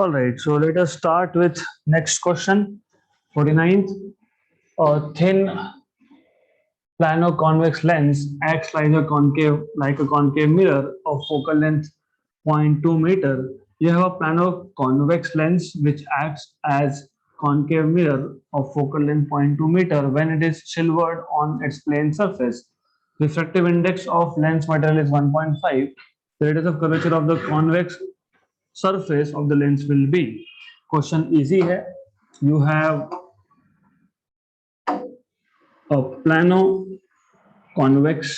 All right, so let us start with next question. 49th. A thin plano-convex lens acts like a concave mirror of focal length 0.2 meter. You have a plano-convex lens which acts as concave mirror of focal length 0.2 meter when it is silvered on its plane surface. Refractive index of lens material is 1.5. The radius of curvature of the convex surface of the lens will be. Question easy है. You have a plano convex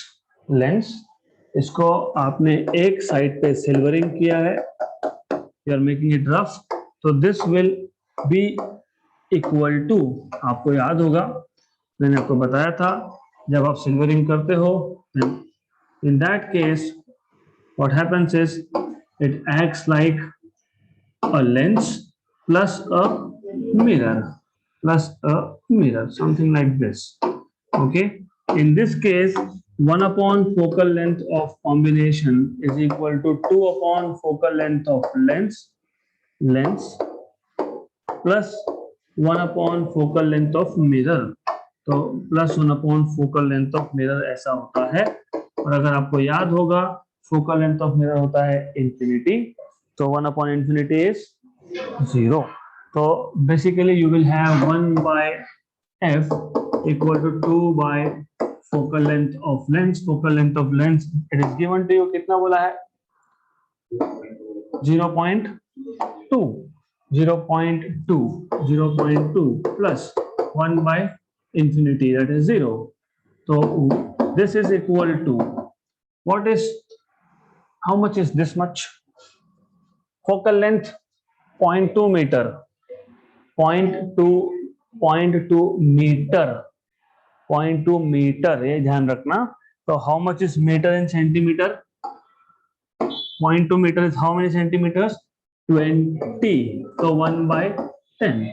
lens, इसको आपने एक side पे silvering किया है, you are making it rough, तो this will be equal to, आपको याद होगा मैंने आपको बताया था जब आप सिल्वरिंग करते हो in that case what happens is it acts like a lens plus a mirror something like this. Okay, in this case 1 upon focal length of combination is equal to 2 upon focal length of lens plus 1 upon focal length of mirror. तो plus 1 upon focal length of mirror ऐसा होता है. और अगर आपको याद होगा focal length of mirror होता है infinity, तो 1 upon infinity is 0. तो basically you will have 1 by f equal to 2 by focal length of lens. Focal length of lens it is given to you, कितना बोला है 0.2 plus 1 by infinity, that is 0. So this is equal to what is, how much is this much? Focal length 0.2 meter, 0.2 metre, ये ध्यान रखना. तो how much is metre in centimetre? 0.2 metre is how many centimetres? 20. तो 1/10.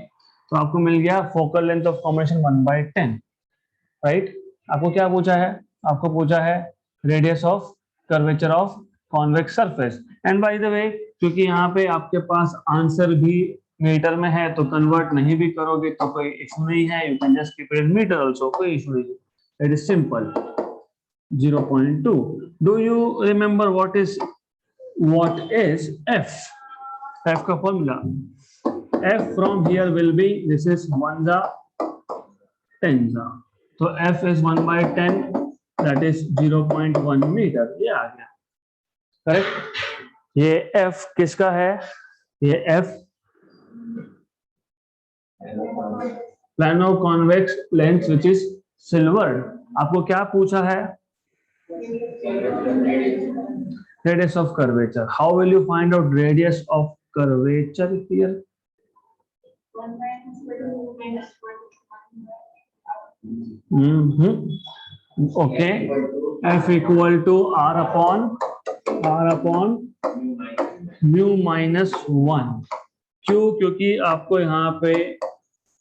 तो आपको मिल गया focal length of combination 1/10. Right. आपको क्या पूछा है? आपको पूछा है radius of curvature of convex surface. And by the way, क्योंकि यहाँ पे आपके पास आंसर भी मीटर में है तो कन्वर्ट नहीं भी करोगे तो कोई इशू नहीं है. You can just keep it in metre also, कोई इशू नहीं. It is simple. 0.2. Do you remember what is f? f का formula, f from here will be, this is 1 10. तो f इज 1/10, दैट इज 0.1 मीटर. ये आ गया correct. ये f किसका है? ये f plano convex lens which is silvered. आपको क्या पूछा है? Radius of curvature. How will you find out radius of curvature here? Okay, f equal to r upon mu minus 1. क्यों? क्योंकि आपको यहाँ पे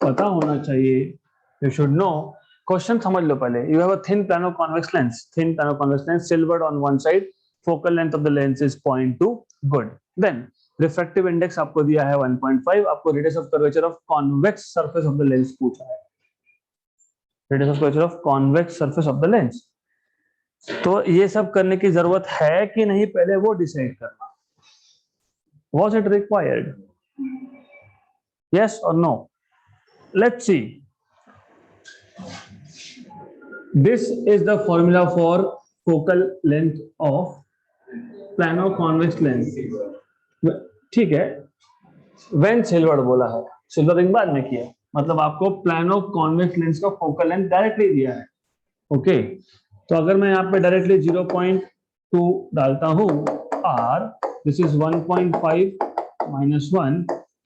पता होना चाहिए, you should know. क्वेश्चन समझ लो पहले. You have a thin plano convex lens, silvered on one side. Focal length of the lens is 0.2. Good. Then refractive index आपको दिया है 1.5. आपको radius of curvature of convex surface of the lens पूछा है. Radius of curvature of convex surface of the lens. तो ये सब करने की जरूरत है कि नहीं, पहले वो डिसाइड करना. Was it required? Yes or no? Let's see. This is the formula for focal length of plano convex lens. ठीक है, when silvered बोला है, सिल्वरिंग बाद में किया, मतलब आपको प्लानो कॉन्वेक्स लेंस का फोकल लेंथ डायरेक्टली दिया है. ओके, तो अगर मैं यहाँ पे डायरेक्टली 0.2 डालता हूँ r, दिस इज 1.5 minus 1,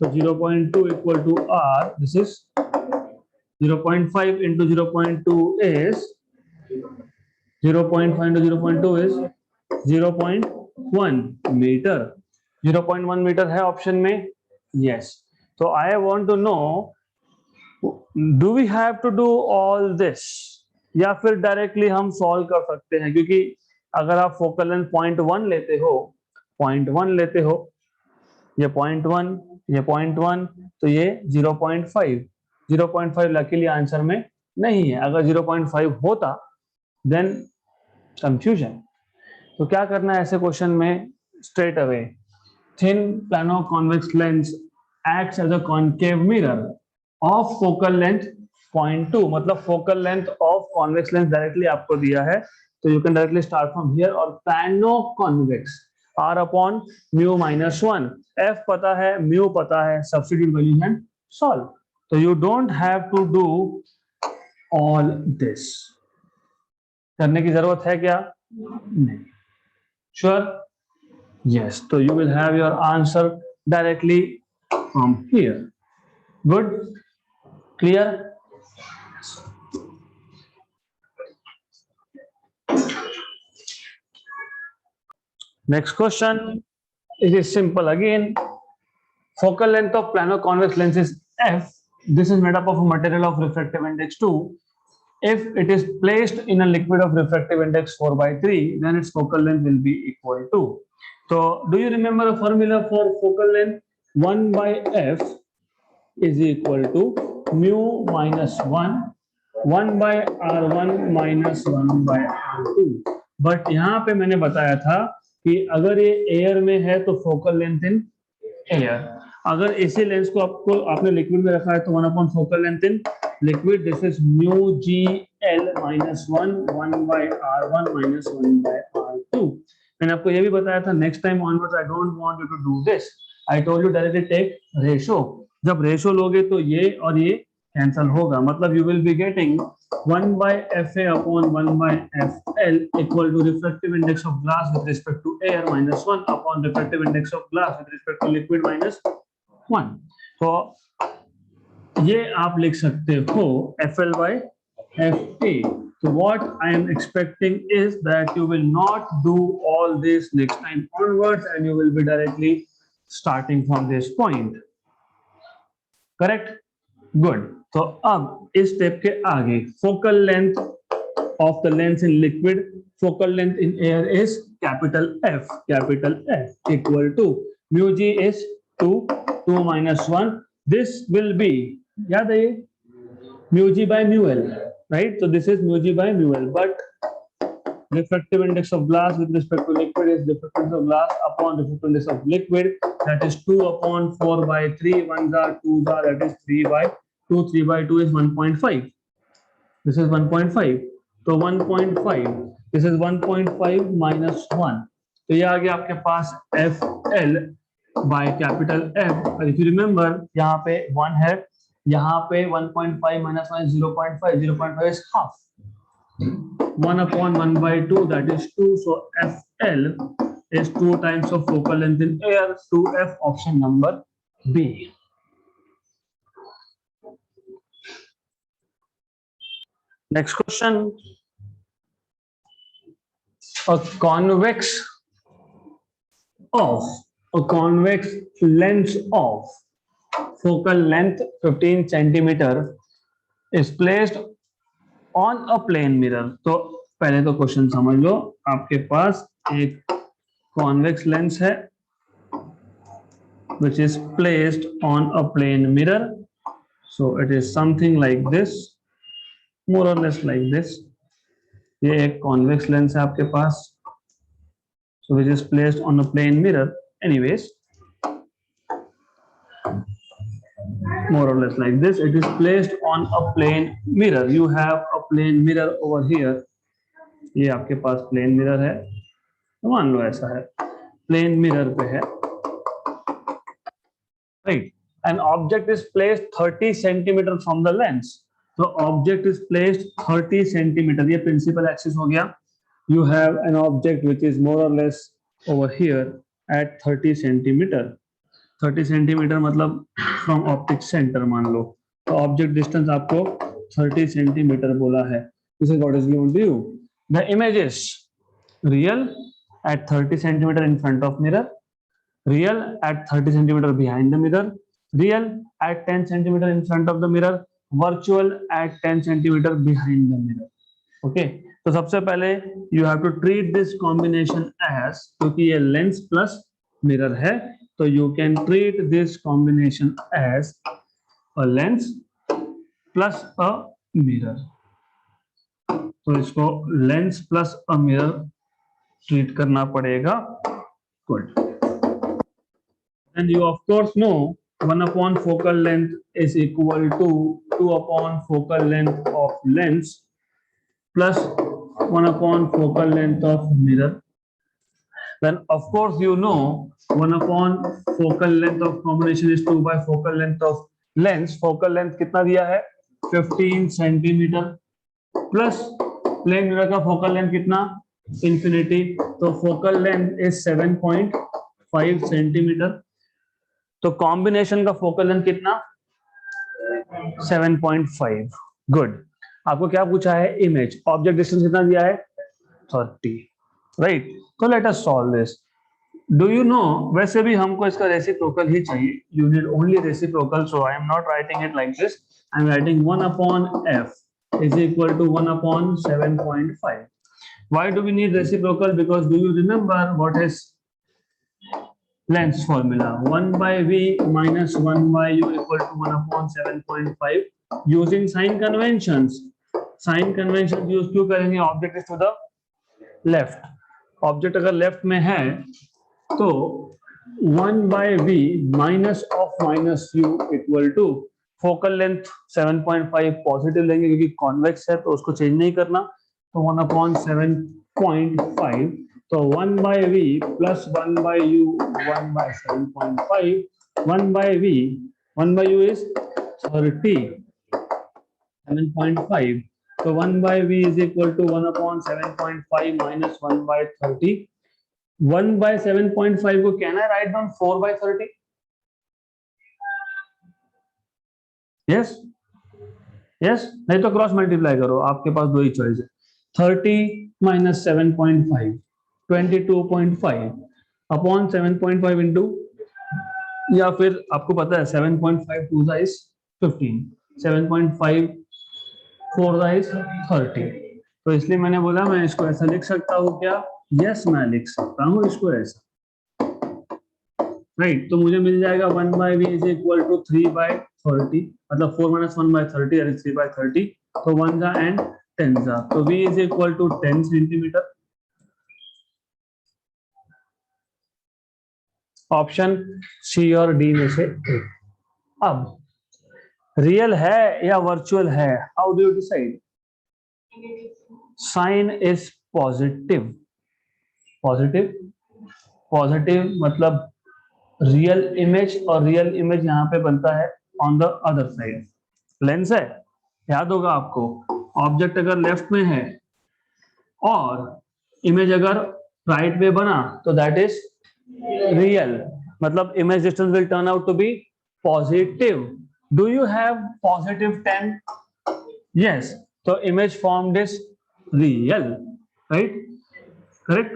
तो 0.2 equal to r, this is 0.5 into 0.2 is 0.5 into 0.2 is 0.1 metre. 0.1 metre है ऑप्शन में. यस. तो I want to know, do we have to do all this या फिर डायरेक्टली हम सॉल्व कर सकते हैं? क्योंकि अगर आप फोकल लेंथ 0.1 लेते हो ये 0.1, ये 0.1, तो ये 0.5। 0.5 लकीली आंसर में नहीं है। अगर 0.5 होता देन कंफ्यूजन। तो क्या करना है ऐसे क्वेश्चन में? Straight away thin plano convex lens acts as a concave mirror of focal length 0.2, मतलब focal length of convex lens directly आपको दिया है, तो you can directly start from here. और plano convex r upon mu minus 1, f पता है, mu पता है, सब्स्टिट्यूट वैल्यू एंड सॉल्व। तो you don't have to do all this. करने की जरूरत है क्या? नहीं। श्योर? यस। तो you will have your answer directly from here. Good, clear? Next question, it is simple again. Focal length of plano-convex lens is f. This is made up of a material of refractive index 2. If it is placed in a liquid of refractive index 4/3, then its focal length will be equal to. So, do you remember a formula for focal length? 1 by f is equal to mu minus 1, 1 by r1 minus 1 by r2. But यहाँ पे मैंने बताया था कि अगर ये air में है तो फोकल लेंथ इन एयर, अगर इसी लेंस को आपने लिक्विड में रखा है तो 1 upon focal length in liquid, this is mu G L minus 1, 1 by r1 minus 1 by r2। मैंने आपको ये भी बताया था next time onwards I don't want you to do this, I told you directly take ratio. जब ratio लोगे तो ये और ये कैंसल होगा, मतलब you will be getting 1 by fa upon 1 by fl equal to refractive index of glass with respect to air minus 1 upon refractive index of glass with respect to liquid minus 1। तो ये आप लिख सकते हो fl by fa। So what I am expecting is that you will not do all this next time onwards and you will be directly starting from this point, correct? Good. तो अब इस step के आगे focal length of the lens in liquid, focal length in air is capital F equal to mu g is 2 minus 1, this will be, याद है ये mu g by mu l, right? तो this is mu g by mu l, but refractive index of glass with respect to liquid is refractive index of glass upon refractive index of liquid, that is 2 upon 4 by 3, 1s are 2s are, that is 3 by 2, 3 by 2 is 1.5, this is 1.5, तो 1.5, this is 1.5 minus 1, तो ये आ गया आपके पास FL by capital F। और if you remember यहाँ पे 1 है, यहाँ पे 1.5 minus 1 is 0.5, 0.5 is half, 1 upon 1 by 2, that is 2, so FL is 2 times of focal length in air, 2F, option number B। Next question, a convex lens of focal length 15 centimeter is placed on a plane mirror. तो पहले तो question समझ लो, आपके पास एक convex lens है which is placed on a plane mirror, so it is something like this, more or less like this। ये एक कॉन्वेक्स लेंस है आपके पास, so which is placed on a plane mirror, anyways more or less like this, it is placed on a plane mirror, you have a plane mirror over here, ये आपके पास plane mirror है, तो मान लो ऐसा है, plane mirror पे है, right? An object is placed 30 centimetre from the lens, तो ऑब्जेक्ट इज प्लेस्ड 30 सेंटीमीटर, ये प्रिंसिपल एक्सिस हो गया, you have an object which is more or less over here at 30 centimetre, 30 centimetre मतलब from optic centre मान लो, तो object distance आपको 30 centimetre बोला है, this is what is given to you. The image is real at 30 centimeter in front of mirror, real at 30 centimeter behind the mirror, real at 10 centimeter in front of the mirror, virtual at 10 centimeter behind the mirror। Okay, तो सबसे पहले you have to treat this combination as, क्योंकि ये lens plus mirror है तो you can treat this combination as a lens plus a mirror. तो इसको lens plus a mirror treat करना पड़ेगा. Good. And you of course know 1 upon focal length is equal to 2 upon focal length of lens plus 1 upon focal length of mirror. Then of course you know 1 upon focal length of combination is 2 by focal length of lens. Focal length कितना दिया है? 15 centimetre plus plane mirror का focal length कितना? Infinity. तो focal length is 7.5 centimetre. तो combination का focal length कितना? 7.5. Good. आपको क्या पूछा है? इमेज. ऑब्जेक्ट डिस्टेंस कितना दिया है? 30. राइट. तो let us solve this. Do you no, वैसे भी हमको इसका रेसिप्रोकल ही चाहिए. You need only reciprocal, so I am not writing it like this. I am writing 1 upon f is equal to 1 upon 7.5. Why do we need reciprocal? Because do you remember what is length formula? 1 by v minus 1 by u equal to 1 upon 7.5. Using sign conventions. Sign conventions use क्यों करेंगे? Object is to the left. Object अगर left में है तो 1 by v minus of minus u equal to focal length 7.5 positive लेंगे क्योंकि convex है तो उसको चेंज नहीं करना. तो 1 अपॉन 7.5. तो 1 by v plus 1 by u 1 by 7.5. 1 by v 1 by u is 30. 7.5. तो 1 by v is equal to 1 upon 7.5 minus 1 by 30. 1 by 7.5 को कहना है right down 4 by 30. Yes yes. नहीं तो क्रॉस मल्टीप्लाई करो, आपके पास दो ही चॉइस है. 30 माइनस 7.5 22.5 अपॉन 7.5 इंटू, या फिर आपको पता है 7.5 टू द इज 15, 7.5 4 द इज 30. तो इसलिए मैंने बोला मैं इसको ऐसा लिख सकता हूँ क्या? यस मैं लिख सकता हूँ इसको ऐसा. राइट. तो मुझे मिल जाएगा 1 by v is equal to 3 by 30, मतलब 4 माइनस 1 बाय 30 और 3 बाय 30. तो 1 जा एंड 10 जा. तो v is equal to 10 centimetre. Option C और डी में से एक. अब रियल है या वर्चुअल है? How do you decide? Sign is positive. Positive positive मतलब रियल इमेज, और रियल इमेज यहाँ पे बनता है on the other side. Lens है, याद होगा आपको. ऑब्जेक्ट अगर लेफ्ट में है और इमेज अगर राइट में बना तो दैट इज रियल, मतलब image distance will turn out to be positive. Do you have positive 10? Yes. तो image formed is real. Right. Correct.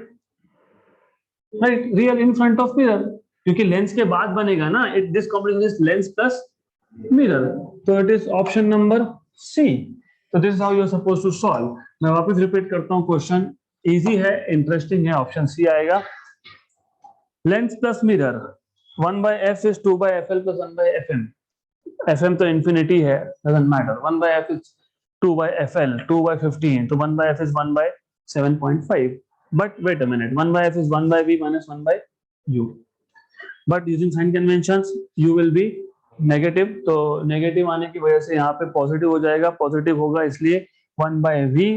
Right. Real in front of mirror, क्योंकि लेंस के बाद बनेगा ना. It this combination is lens plus mirror. तो it is option number C. तो this is how you are supposed to solve. मैं वापस repeat करता हूं. क्वेश्चन इजी है, इंटरेस्टिंग है. ऑप्शन सी आएगा. Lens plus mirror 1 by f is 2 by fl plus 1 by fm. fm तो infinity है, doesn't matter. 1 by f is 2 by fl, 2 by 15. तो 1 by f is 1 by 7.5. But wait a minute, 1 by f is 1 by v minus 1 by u. But using sign conventions, u will be negative. तो negative आने की वजह से यहाँ पे positive हो जाएगा. पॉजिटिव होगा इसलिए 1 by v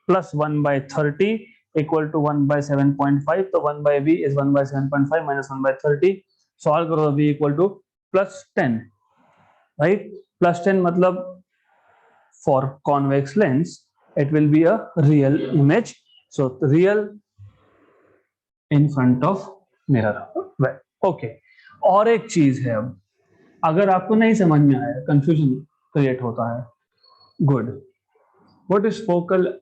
plus 1 by 30 equal to 1 by 7.5. तो 1 by v is 1 by 7.5 minus 1 by 30. Solve करो. v equal to plus 10. Right. plus 10 मतलब for convex lens it will be a real image. So real in front of mirror. Right. Okay. और एक चीज है, अब अगर आपको नहीं समझ में आया, कंफ्यूजन क्रिएट होता है. Good. What is focal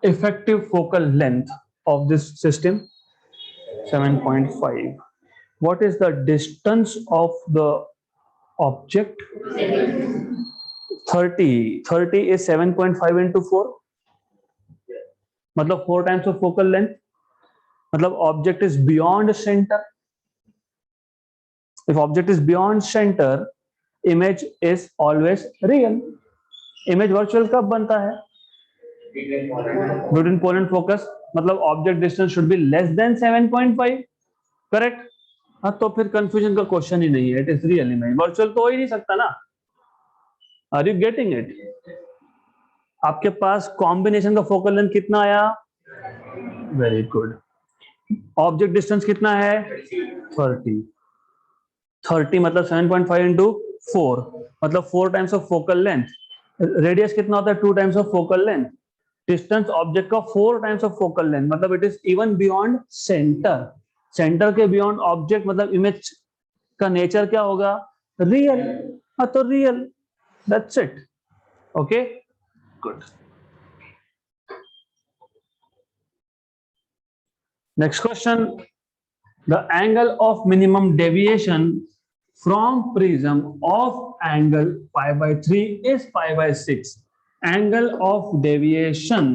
effective focal length of this system? 7.5. What is the distance of the object? 30. 30 is 7.5 into 4, मतलब 4 times of focal length. मतलब object is beyond center. If object is beyond center, image is always real. Image virtual कब बनता है? Between pole and focus, मतलब object distance should be less than 7.5, correct? हाँ, तो फिर confusion का question ही नहीं है. It is real image. Virtual तो हो ही नहीं सकता ना. Are you getting it? आपके पास कॉम्बिनेशन का फोकल लेंथ कितना आया? Very good. ऑब्जेक्ट डिस्टेंस कितना है? 30. 30 मतलब 7.5 इंटू 4 मतलब 4 times of focal length. Radius कितना होता है? 2 times of focal length. Distance object का 4 टाइम्स ऑफ फोकल लेंथ मतलब it is even beyond centre. Centre के बियॉन्ड ऑब्जेक्ट मतलब इमेज का नेचर क्या होगा? रियल. हाँ, तो real. That's it. Okay, good. Next question. The angle of minimum deviation from prism of angle pi by 3 is pi by 6. Angle of deviation,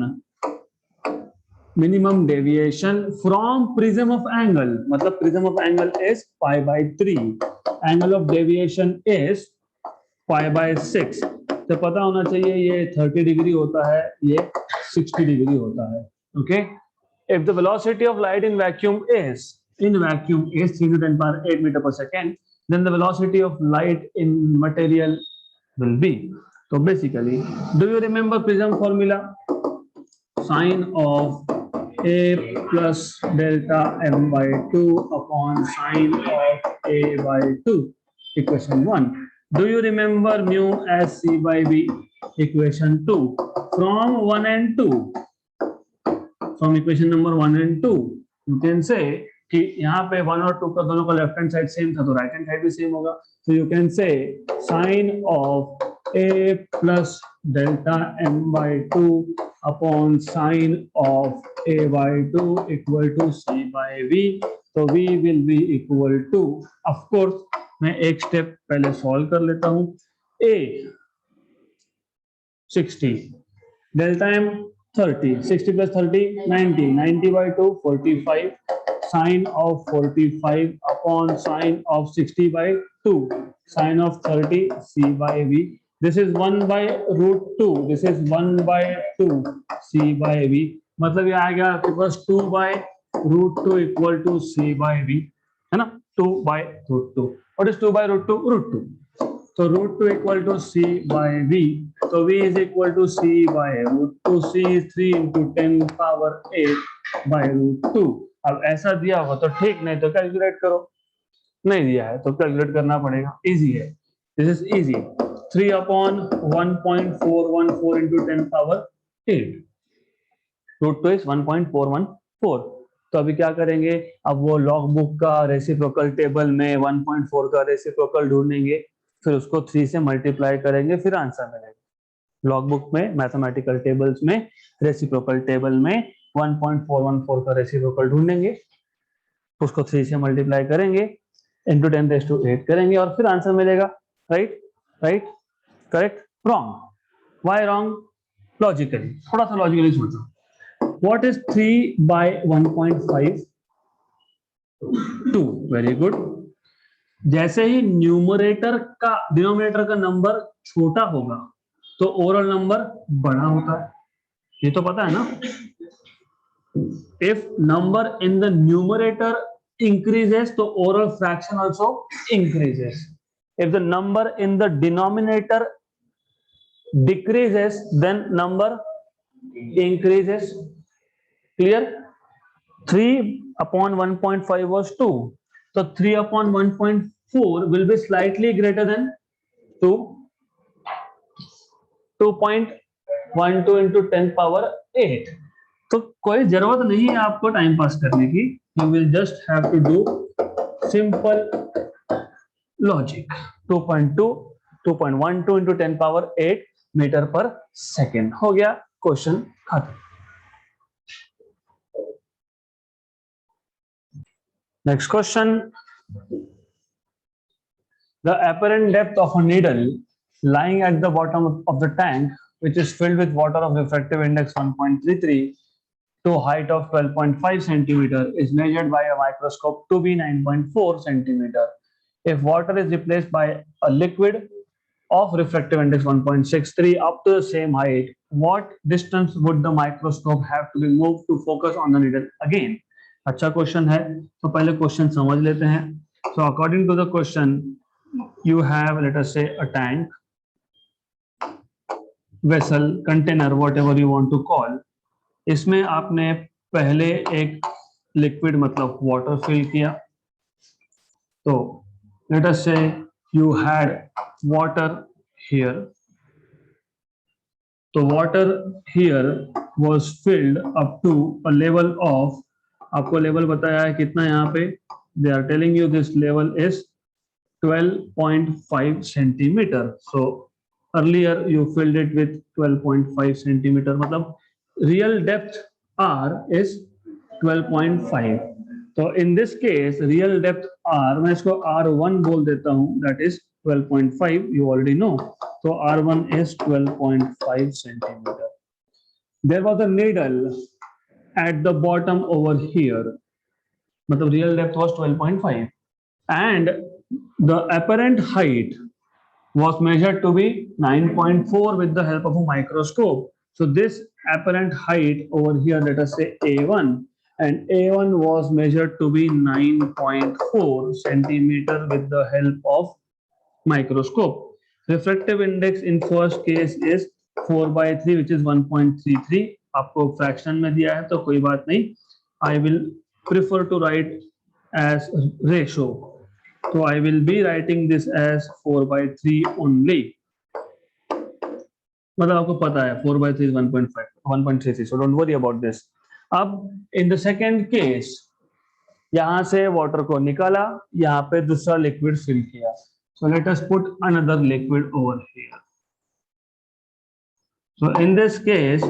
minimum deviation from prism of angle, मतलब prism of angle is pi by 3. Angle of deviation is pi by 6. तो पता होना चाहिए ये 30 degree होता है, ये 60 degree होता है. Okay. If the velocity of light in vacuum is 3 to 10 power 8 meter per second, then the velocity of light in material will be. So basically, do you remember prism formula? Sine of A plus delta m by 2 upon sine of A by 2. Equation 1. Do you remember mu as C by V? Equation 2. From 1 and 2. From equation number 1 and 2, you can say कि यहाँ पे 1 और 2 का दोनों का left hand side same था तो right hand side भी सेम होगा. So you can say sine of A plus delta m by 2 upon sine of A by 2 equal to C by V. तो V will be equal to, of course, मैं एक step पहले solve कर लेता हूँ. A 60, delta m 30, 60 plus 30, 90, 90 by 2, 45, sine of 45 upon sine of 60 by 2, sine of 30, C by V. This is 1 by root 2, this is 1 by 2, C by V. मतलब ये आ गया आपके पास 2 by root 2 equal to C by V, है ना? 2 by root 2. What is 2 by root 2? Root 2. So root 2 equal to C by V. So V is equal to C by root 2. C is 3 into 10 power 8 by root 2. अब ऐसा दिया हो तो ठीक, नहीं तो कैलकुलेट करो. नहीं दिया है तो कैलकुलेट करना पड़ेगा. इजी है. This is easy. 3 upon 1.414 into 10 power 8. Root 2 is 1.414. तो अभी क्या करेंगे? अब वो लॉग बुक का रेसिप्रोकल टेबल में 1.4 का रेसिप्रोकल ढूंढेंगे, फिर उसको 3 से मल्टीप्लाई करेंगे, फिर आंसर मिलेगा. लॉग बुक में मैथमेटिकल टेबल्स में रेसिप्रोकल टेबल में 1.414 का रेसिप्रोकल ढूंढेंगे, उसको 3 से मल्टीप्लाई करेंगे, इंटू 10⁸ करेंगे और फिर आंसर मिलेगा. Right? Right? Correct? Wrong. Why wrong? Logically, थोड़ा सा लॉजिकली सोचो. What is 3 by 1.5? 2. Very good. जैसे ही न्यूमरेटर का डिनोमिनेटर का नंबर छोटा होगा तो ओवरऑल नंबर बड़ा होता है. ये तो पता है ना. If number in the numerator increases तो overall fraction also increases. If the number in the denominator decreases then number increases. Clear? 3 upon 1.5 was 2. So 3 upon 1.4 will be slightly greater than 2. 2.12 into 10 power 8. तो कोई जरूरत नहीं है आपको time pass करने की. You will just have to do simple logic. 2.12 into 10 power 8 metre पर second. हो गया क्वेश्चन खत्म. Next question. The apparent depth of a needle lying at the bottom of the tank, which is filled with water of refractive index 1.33 to height of 12.5 centimeter, is measured by a microscope to be 9.4 centimeter. if water is replaced by a liquid of refractive index 1.63 up to the same height, what distance would the microscope have to be moved to focus on the needle again? अच्छा question है, तो पहले question समझ लेते हैं. So according to the question, you have, let us say, a tank, vessel, container, whatever you want to call. इसमें आपने पहले एक लिक्विड मतलब वाटर फिल किया. तो let us say you had water here. So water here was filled up to a level of, आपको level बताया है कितना यहाँ पे, they are telling you this level is 12.5 centimeter. So earlier you filled it with 12.5 centimeter, मतलब real depth R is 12.5. तो in this case real depth R, मैं इसको R1 बोल देता हूँ, that is 12.5, you already know. So R1 is 12.5 centimeter. There was a needle at the bottom over here, मतलब real depth was 12.5 and the apparent height was measured to be 9.4 with the help of a microscope. So this apparent height over here, let us say A1, and A1 was measured to be 9.4 centimeter with the help of microscope. Refractive index in first case is 4/3, which is 1.33. आपको fraction में दिया है तो कोई बात नहीं. I will prefer to write as ratio. So I will be writing this as 4/3 only. मतलब आपको पता है 4/3 is 1.5, 1.33. So don't worry about this. अब in the second case, यहाँ से वाटर को निकाला, यहाँ पे दूसरा लिक्विड फिल किया. So let us put another liquid over here. So in this case,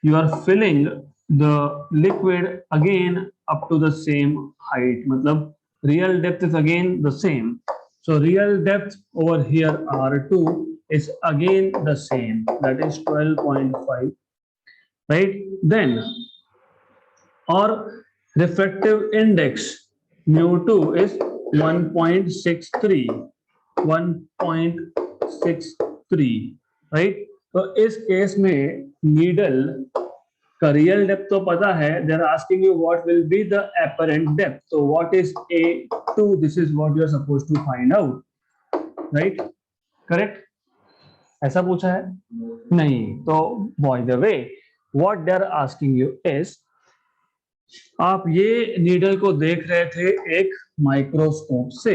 you are filling the liquid again up to the same height. मतलब real depth is again the same. So real depth over here R2 is again the same. That is 12.5. Right? Then, or refractive index mu2 is 1.63. 1.63, right? तो इस case में needle का real depth तो पता है. They are asking you what will be the apparent depth. तो what is A2? This is what you are supposed to find out, right? Correct? ऐसा पूछा है? नहीं. तो by the way, what they are asking you is, आप ये needle को देख रहे थे एक माइक्रोस्कोप से,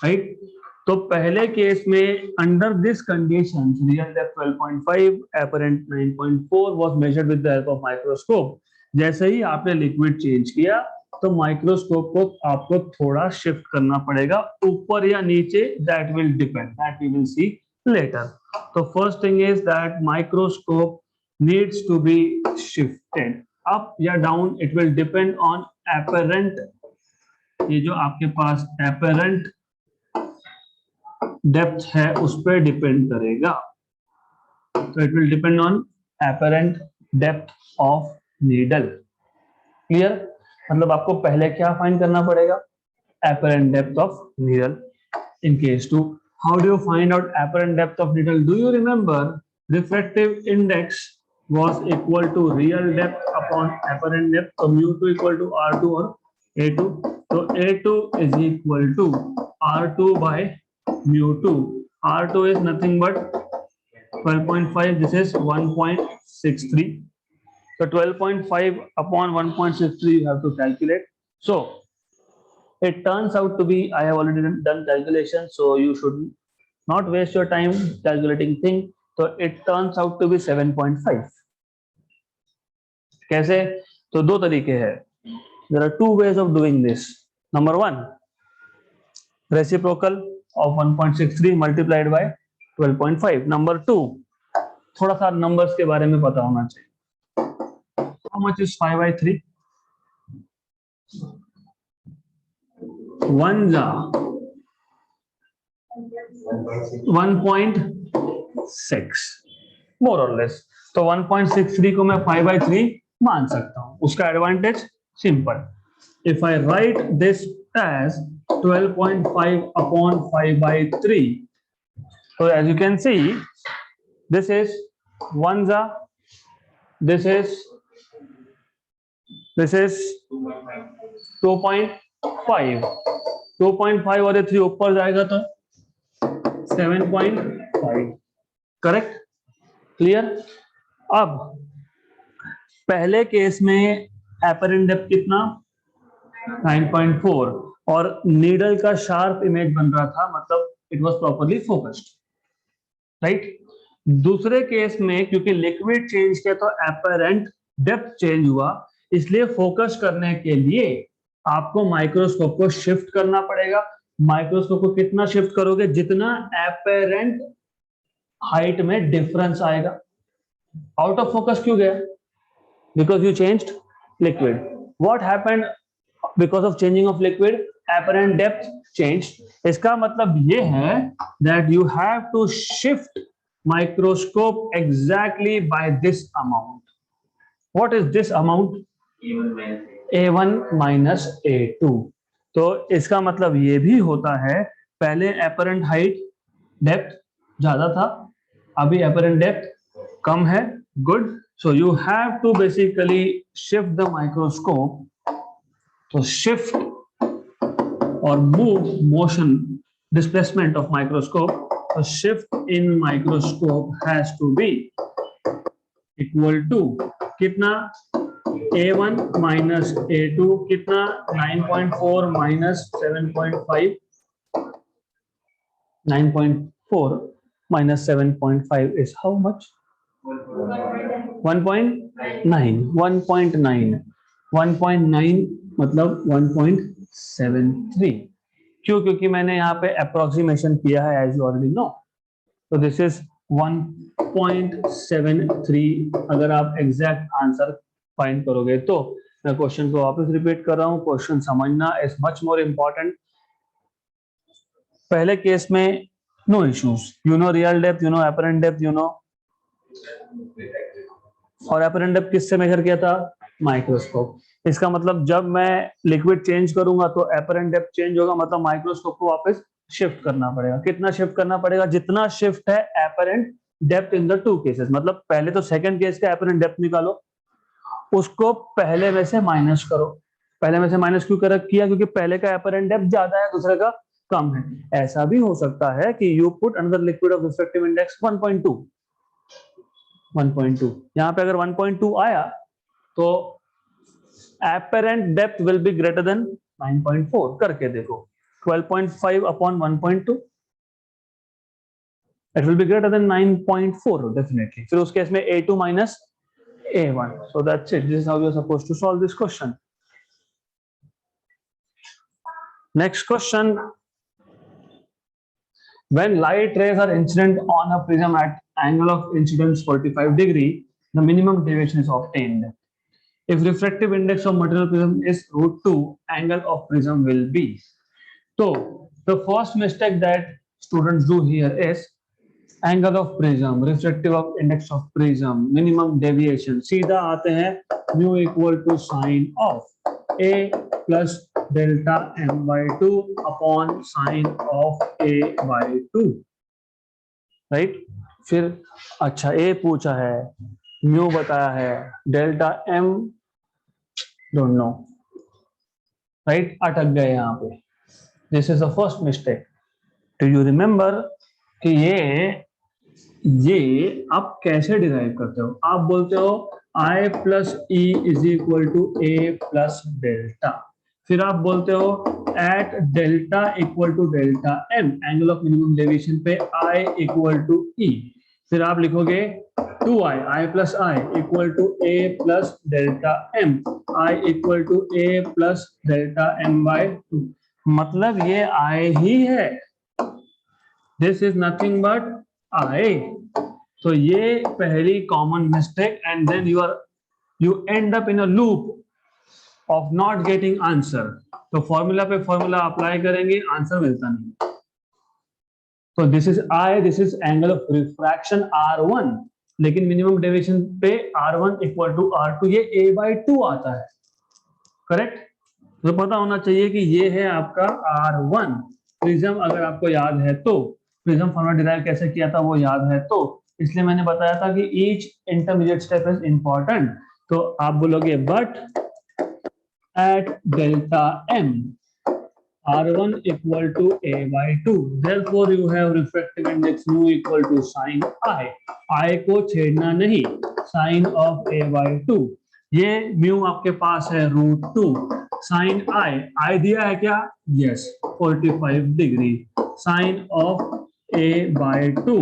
राइट? तो पहले केस में under this condition real depth 12.5, apparent 9.4 was measured with the help of microscope. जैसे ही आपने लिक्विड चेंज किया तो माइक्रोस्कोप को आपको थोड़ा शिफ्ट करना पड़ेगा ऊपर या नीचे. That will depend, that we will see later. तो first thing is that microscope needs to be shifted up या down. It will depend on apparent. ये जो आपके पास एपरेंट डेप्थ है उस पर डिपेंड करेगा. तो it will depend on apparent depth of needle. Clear? मतलब आपको पहले क्या फाइंड करना पड़ेगा? Apparent depth of needle. In case 2, how do you find out apparent depth of needle? Do you remember refractive index was equal to real depth upon apparent depth. So mu2 equal to R2 or A2. So A2 is equal to R2 by mu2. R2 is nothing but 12.5. This is 1.63. So 12.5 upon 1.63 you have to calculate. So it turns out to be, I have already done calculation, so you should not waste your time calculating thing. So it turns out to be 7.5. कैसे? तो दो तरीके हैं. There are two ways of doing this. Number 1, reciprocal of 1.63 multiplied by 12.5. Number 2, थोड़ा सा numbers के बारे में पता होना चाहिए. How much is 5/3? 1 जा 1.6 more or less. तो 1.63 को मैं 5/3 मान सकता हूं. उसका advantage simple. If I write this as 12.5 upon 5/3. So as you can see, this is 1 za, this is 2.5, 2.5 और 3 ऊपर जाएगा तो 7.5, करेक्ट, क्लियर। अब पहले केस में एपरेंट डेप्थ कितना 9.4 और नीडल का शार्प इमेज बन रहा था, मतलब it was properly focused, right. दूसरे केस में क्योंकि लिक्विड चेंज किया तो एपरेंट डेप्थ चेंज हुआ, इसलिए फोकस करने के लिए आपको माइक्रोस्कोप को शिफ्ट करना पड़ेगा। माइक्रोस्कोप को कितना शिफ्ट करोगे, जितना एपरेंट हाइट में डिफरेंस आएगा। आउट ऑफ फोकस क्यों गया, because you changed liquid. What happened because of changing of liquid, apparent depth changed. इसका मतलब ये है that you have to shift microscope exactly by this amount. What is this amount, A1 minus A2। तो इसका मतलब ये भी होता है, पहले एपरेंट हाइट डेप्थ ज्यादा था, अभी एपरेंट डेप्थ कम है, good. So you have to basically shift the microscope, तो शिफ्ट और move, motion, displacement of microscope, तो shift in microscope has to be equal to कितना, A1 minus A2 कितना, 9.4 minus 7.5, 9.4 minus 7.5 is how much, 1.9, 1.9 मतलब 1.73। क्यों, क्योंकि मैंने यहाँ पे अप्रोक्सीमेशन किया है, एज यू ऑलरेडी नो। तो दिस इज 1.73। अगर आप एग्जैक्ट आंसर फाइंड करोगे तो, मैं क्वेश्चन को वापस रिपीट कर रहा हूं, क्वेश्चन समझना इज मच मोर इम्पोर्टेंट। पहले केस में no issues, you know real depth, you know apparent depth, you know, और एपरेंट डेप्थ किससे मेजर किया था, माइक्रोस्कोप। इसका मतलब जब मैं लिक्विड चेंज करूंगा तो एपरेंट डेप्थ चेंज होगा, मतलब माइक्रोस्कोप को वापस शिफ्ट करना पड़ेगा। कितना शिफ्ट करना पड़ेगा, जितना शिफ्ट है apparent depth in the two cases. मतलब पहले तो सेकंड केस का एपरेंट डेप्थ निकालो, उसको पहले में से माइनस करो। पहले में से माइनस क्यों किया, क्योंकि पहले का एपरेंट डेप्थ ज्यादा है, दूसरे का कम है। ऐसा भी हो सकता है कि you put another liquid of refractive index 1.2, यहां पे अगर 1.2 आया तो apparent depth will be greater than 9.4। करके देखो, 12.5 upon 1.2, it will be greater than 9.4 definitely. फिर उस केस में A2 minus A1. So that's it. This is how you are supposed to solve this question. Next question. When light rays are incident on a prism at angle of incidence 45 degree, the minimum deviation is obtained. If refractive index of material prism is √2, angle of prism will be. So the first mistake that students do here is angle of prism, refractive of index of prism, minimum deviation. सीधा आते हैं mu equal to sine of A plus delta M by 2 upon sine of A by 2, right. फिर अच्छा A पूछा है, mu बताया है, delta M don't know, right, अटक गए यहाँ पे। This is the first mistake. Do you remember कि ये आप कैसे डिराइव करते हो, आप बोलते हो I plus E is equal to A plus delta, फिर आप बोलते हो at delta equal to delta M, angle of minimum deviation पे I इक्वल टू E, फिर आप लिखोगे 2I, I plus I equal to A plus delta M, I equal to A plus delta M by 2। मतलब ये I ही है, this is nothing but I। तो ये पहली common mistake, and then you and up in a loop of not getting answer. तो formula पे formula apply करेंगे, आंसर मिलता नहीं। तो this is I, this is angle of refraction R1, लेकिन मिनिमम डेविएशन पे R1 इक्वल टू R2, ये A by 2 आता है, करेक्ट। तो पता होना चाहिए कि ये है आपका R1 प्रिज्म। अगर आपको याद है तो प्रिज्म फॉर्मूला डिराइव कैसे किया था वो याद है तो, इसलिए मैंने बताया था कि each intermediate step is important. तो आप बोलोगे but at delta m R1 equal to a by 2, therefore you have refractive index mu equal to sin I को छेड़ना नहीं, sin of a by 2, ये mu आपके पास है √2, sin I दिया है क्या? Yes, 45 degree, sin of a by 2,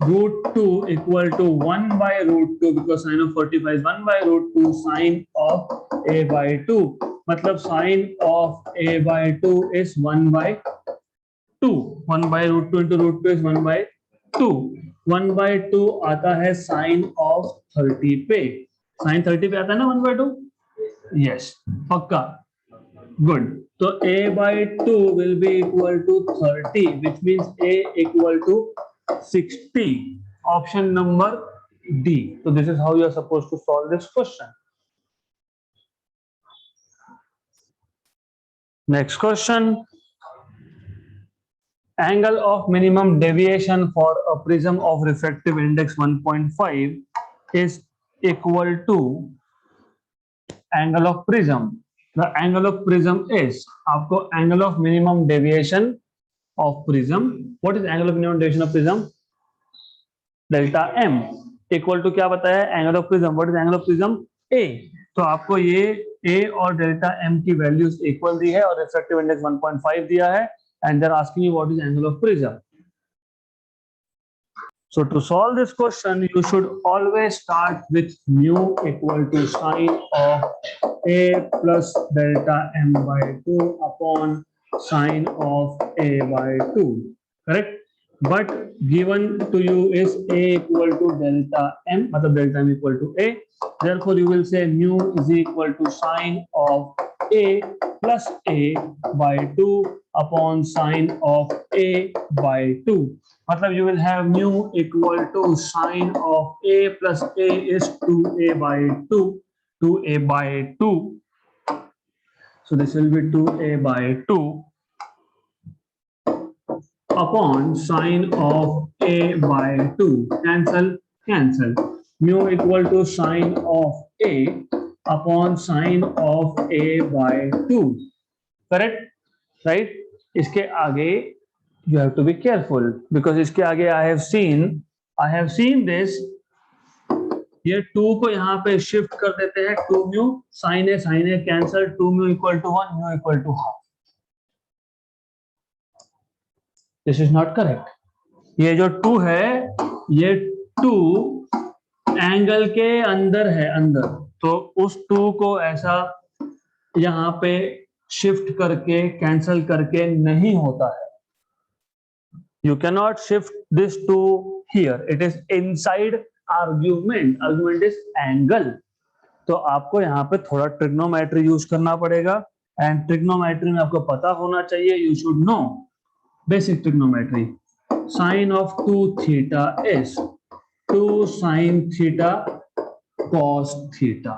√2 equal to 1 by √2 because sin of 45 is 1 by √2 sin of a by 2, मतलब sin of a by 2 is 1 by 2, 1 by √2 into √2 is 1 by 2, 1 by 2 आता है sin of 30 पे, sin 30 पे आता है ना 1 by 2, yes पक्का, good, तो a by 2 will be equal to 30 which means a equal to 60, option number D. So this is how you are supposed to solve this question. Next question, angle of minimum deviation for a prism of refractive index 1.5 is equal to angle of prism. The angle of prism is, आपको angle of minimum deviation of prism, what is angle of minimum deviation of prism? Delta m equal to क्या बताया है? Angle of prism, what is angle of prism? A. तो आपको ये A और delta m की values equal दी है और रिफ्रैक्टिव इंडेक्स 1.5 दिया है, and they're asking you what is angle of prism. So to solve this question, you should always start with mu equal to sine of A plus delta m by 2 upon sine of A by 2, correct? But given to you is A equal to delta m, मतलब delta m equal to A, therefore you will say mu is equal to sine of A plus A by 2 upon sine of A by 2, मतलब you will have mu equal to sine of A plus A is 2A by 2, 2A by 2, so this will be 2A by 2 upon sine of A by 2, cancel, mu equal to sine of A upon sine of A by 2, correct, right? इसके आगे you have to be careful because इसके आगे I have seen this, ये 2 को यहाँ पे shift कर देते हैं, 2 mu sine A cancel, 2 mu equal to 1, mu equal to half, this is not correct. ये जो 2 है ये 2 एंगल के अंदर है, अंदर, तो उस 2 को ऐसा यहाँ पे शिफ्ट करके कैंसल करके नहीं होता है, you cannot shift this to here, it is inside argument is angle, तो आपको यहाँ पे थोड़ा ट्रिग्नोमेट्री यूज करना पड़ेगा, एंड ट्रिग्नोमेट्री में आपको पता होना चाहिए, you should know basic trigonometry, sine of 2 theta is 2 sine theta cos theta,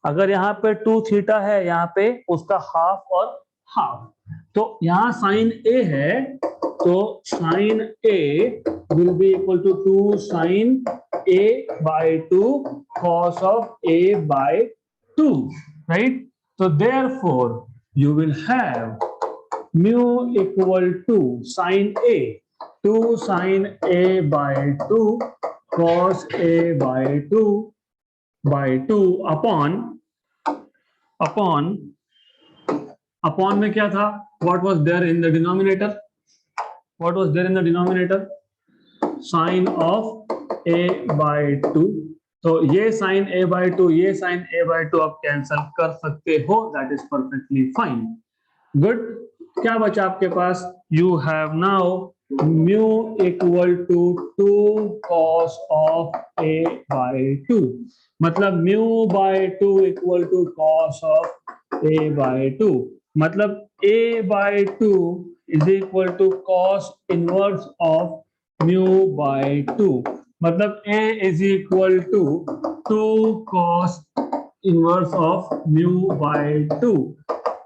अगर यहाँ पे 2 थीटा है, यहाँ पे उसका हाफ और हाफ, तो यहाँ साइन ए है तो sine A will be equal to 2 sine A by 2 cos of A by 2, right? So therefore you will have mu equal to sin a 2 sin a by 2 cos a by 2 upon में क्या था? What was there in the denominator? What was there in the denominator? Sin of a by 2. तो ये sin a by 2, ये sin a by 2 आप cancel कर सकते हो, that is perfectly fine. Good. क्या बचा आपके पास? You have now mu equal to 2 cos of a by 2. मतलब mu by 2 equal to cos of a by 2. मतलब a by 2 is equal to cos inverse of mu by 2. मतलब a is equal to 2 cos inverse of mu by 2.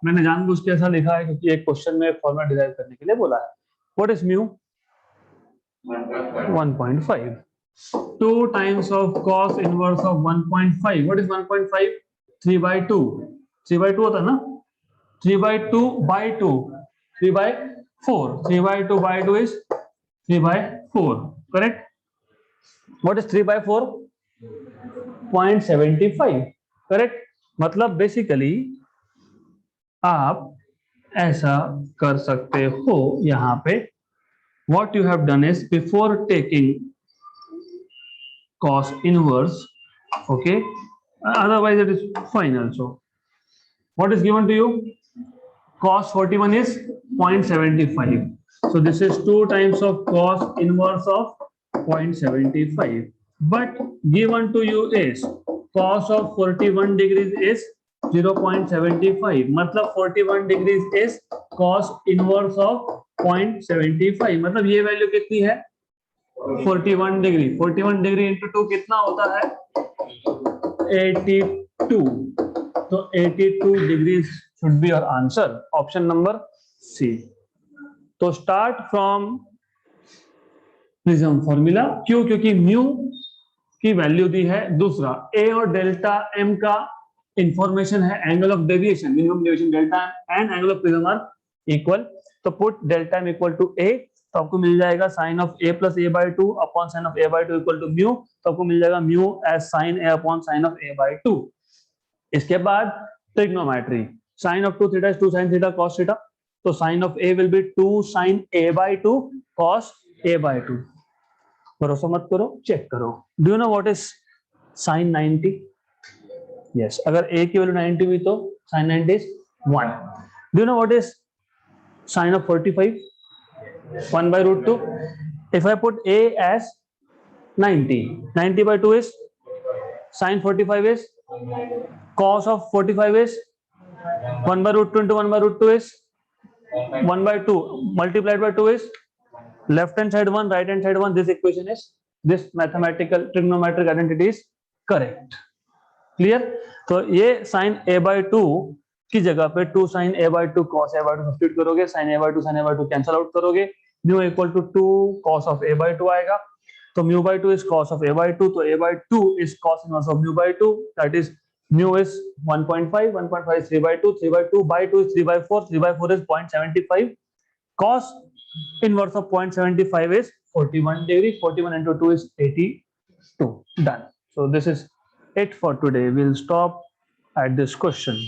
मैंने जानबूझ के ऐसा लिखा है क्योंकि एक क्वेश्चन में फॉर्मूला डिराइव करने के लिए बोला है. What is mu? 1.5. 2 times of cos inverse of 1.5. What is 1.5? 3 by 2. 3 by 2 होता है ना? 3 by 2 by 2. 3 by 4. 3 by 2 by 2 is 3 by 4. Correct? What is 3 by 4? 0.75. Correct? मतलब बेसिकली आप ऐसा कर सकते हो यहां पे. What you have done is before taking cos inverse, okay, otherwise it is fine also. What is given to you? Cos 41 is 0.75. So this is 2 times of cos inverse of 0.75. But given to you is cos of 41 degrees is 0.75. मतलब 41 degrees is cos inverse of 0.75. मतलब ये value कितनी है? 41 degree. 41 degree into 2 कितना होता है? 82. तो 82 degrees should be your answer. Option number C. तो स्टार्ट फ्रॉम प्रिज्म फॉर्मूला. क्यों? क्योंकि म्यू की वैल्यू दी है. दूसरा, ए और डेल्टा एम का इंफॉर्मेशन है angle of deviation, minimum deviation delta and angle of prism are equal. तो put delta M equal to A, तो आपको मिल जाएगा sine of A plus A by two upon sine of A by two equal to mu. तो आपको मिल जाएगा mu as sine A upon sine of A by two. इसके बाद trigonometry. Sine of 2 theta is 2 sin theta cos theta. तो sine of A will be 2 sin a by 2 cos a by 2. भरोसा मत करो, चेक करो. Do you know what is sine 90? Yes, अगर a की value 90 हुई तो sine 90 is 1. Do you know what is sine of 45? 1 by root 2. If I put a as 90, 90 by 2 is sin 45 is cos of 45 is 1 by root 2 into 1 by root 2 is 1 by 2 multiplied by 2 is left hand side 1, right hand side 1. This equation is, this mathematical trigonometric identity is correct. Clear? तो ये sin a by 2 की जगह पे 2 sin a by 2 cos a by 2 substitute करोगे. sin a by 2 cancel out करोगे. Mu equal to 2 cos of a by 2 आएगा. तो mu by 2 is cos of a by 2. तो a by 2 is cos inverse of mu by 2. That is mu is 1.5. 1.5 is 3 by 2. 3 by 2 by 2 is 3 by 4. 3 by 4 is 0.75. Cos inverse of 0.75 is 41 degree. 41 into 2 is 82. Done. So this is it for today. We'll stop at this question.